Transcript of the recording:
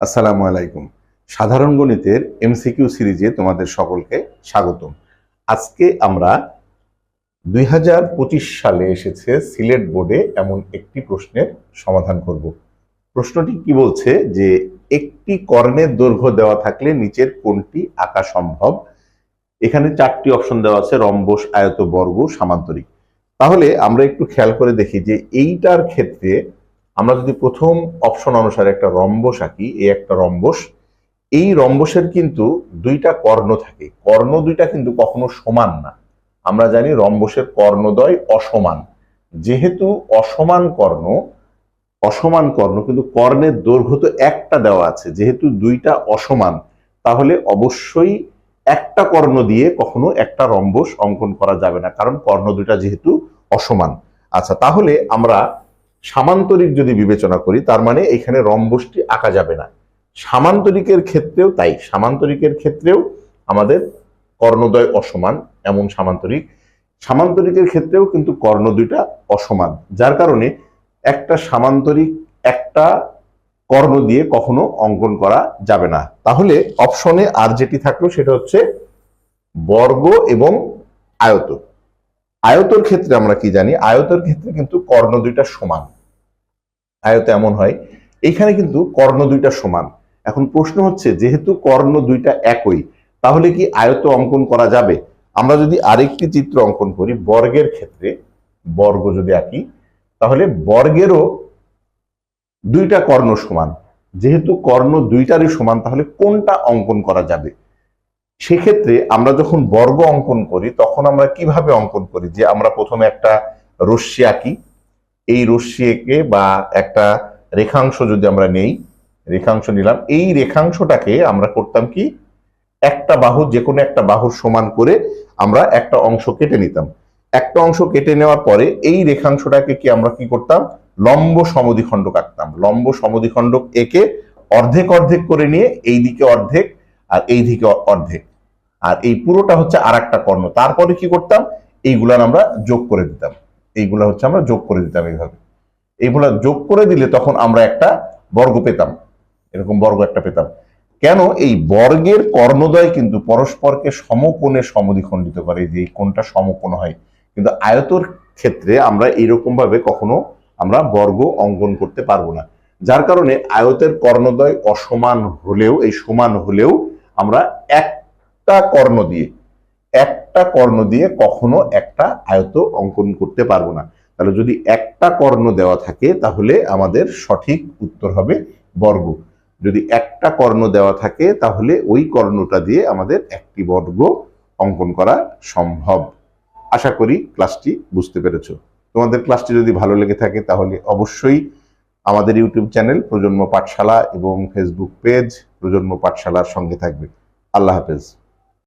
আসসালামু আলাইকুম। সাধারণ গণিতের এমসিকিউ সিরিজে তোমাদের সকলকে স্বাগতম। আজকে আমরা 2025 সালে এসেছে সিলেট বোর্ডে এমন একটি প্রশ্নের সমাধান করব। প্রশ্নটি কি বলছে যে একটি কর্ণের দৈর্ঘ্য দেওয়া থাকলে নিচের কোনটি আঁকা সম্ভব? এখানে 4টি অপশন দেওয়া আছে: রম্বস, আয়ত, বর্গ, সামান্তরিক। তাহলে আমরা একটু খেয়াল করে দেখি যে এইটার ক্ষেত্রে আমরা যদি প্রথম অপশন অনুসারে একটা রম্বস আঁকি, এই একটা রম্বস, এই রম্বসের কিন্তু দুইটা কর্ণ থাকে। কর্ণ দুইটা কিন্তু কখনো সমান না। আমরা জানি রম্বসের কর্ণদ্বয় অসমান। যেহেতু অসমান কর্ণ কিন্তু কর্ণের দৈর্ঘ্য তো একটা দেওয়া আছে, যেহেতু দুইটা অসমান, তাহলে অবশ্যই একটা কর্ণ দিয়ে কখনো একটা রম্বস অঙ্কন করা যাবে না, কারণ কর্ণ দুইটা যেহেতু অসমান। আচ্ছা, তাহলে আমরা সামান্তরিক যদি বিবেচনা করি, তার মানে এখানে রম্বসটি আঁকা যাবে না। সামান্তরিকের ক্ষেত্রেও তাই, সামান্তরিকের ক্ষেত্রেও আমাদের কর্ণদ্বয় অসমান, এমন সামান্তরিকের ক্ষেত্রেও কিন্তু কর্ণ দুইটা অসমান, যার কারণে একটা সামান্তরিক একটা কর্ণ দিয়ে কখনো অঙ্কন করা যাবে না। তাহলে অপশনে আর যেটি থাকলো সেটা হচ্ছে বর্গ এবং আয়ত। আয়তর ক্ষেত্রে আমরা কি জানি? আয়তের ক্ষেত্রে কিন্তু কর্ণ দুইটা সমান। আয়ত এমন হয়, এইখানে কিন্তু কর্ণ দুইটা সমান। এখন প্রশ্ন হচ্ছে, যেহেতু কর্ণ দুইটা একই, তাহলে কি আয়ত অঙ্কন করা যাবে? আমরা যদি আরেকটি চিত্র অঙ্কন করি বর্গের ক্ষেত্রে, বর্গ যদি আঁকি, তাহলে বর্গেরও দুইটা কর্ণ সমান। যেহেতু কর্ণ দুইটারই সমান, তাহলে কোনটা অঙ্কন করা যাবে? সেক্ষেত্রে আমরা যখন বর্গ অঙ্কন করি তখন আমরা কিভাবে অঙ্কন করি? যে আমরা প্রথমে একটা রশ্মি আঁকি, এই রশ্মি এঁকে বা একটা রেখাংশ যদি আমরা নেই, রেখাংশ নিলাম, এই রেখাংশটাকে আমরা করতাম কি, একটা বাহু, যে কোনো একটা বাহুর সমান করে আমরা একটা অংশ কেটে নিতাম। একটা অংশ কেটে নেওয়ার পরে এই রেখাংশটাকে কি আমরা কি করতাম, লম্ব সমদ্বিখণ্ডক আঁকতাম। লম্ব সমদ্বিখণ্ডক এঁকে অর্ধেক অর্ধেক করে নিয়ে এই দিকে অর্ধেক আর এই দিকে অর্ধেক, আর এই পুরোটা হচ্ছে আর একটা কর্ণ। তারপরে কি করতাম, এইগুলা আমরা যোগ করে দিতাম। এইগুলা হচ্ছে আমরা যোগ করে দিতাম এইভাবে। এইগুলা যোগ করে দিলে তখন আমরা একটা বর্গ পেতাম, এরকম বর্গ একটা পেতাম। কেন? এই বর্গের কর্ণদ্বয় কিন্তু পরস্পরকে সমকোণে সমদ্বিখণ্ডিত করে, যে এই কোণটা সমকোণ হয়। কিন্তু আয়তর ক্ষেত্রে আমরা এইরকম ভাবে কখনো আমরা বর্গ অঙ্কন করতে পারবো না, যার কারণে আয়তের কর্ণদ্বয় অসমান হলেও, এই সমান হলেও, আমরা একটা কর্ণ দিয়ে কখনো একটা আয়ত অঙ্কন করতে পারবো না। তাহলে যদি একটা কর্ণ দেওয়া থাকে তাহলে আমাদের সঠিক উত্তর হবে বর্গ। যদি একটা কর্ণ দেওয়া থাকে তাহলে ওই কর্ণটা দিয়ে আমাদের একটি বর্গ অঙ্কন করা সম্ভব। আশা করি ক্লাসটি বুঝতে পেরেছো। তোমাদের ক্লাসটি যদি ভালো লেগে থাকে তাহলে অবশ্যই আমাদের ইউটিউব চ্যানেল প্রজন্ম পাঠশালা এবং ফেসবুক পেজ প্রজন্ম পাঠশালার সঙ্গে থাকবে। আল্লাহ হাফেজ।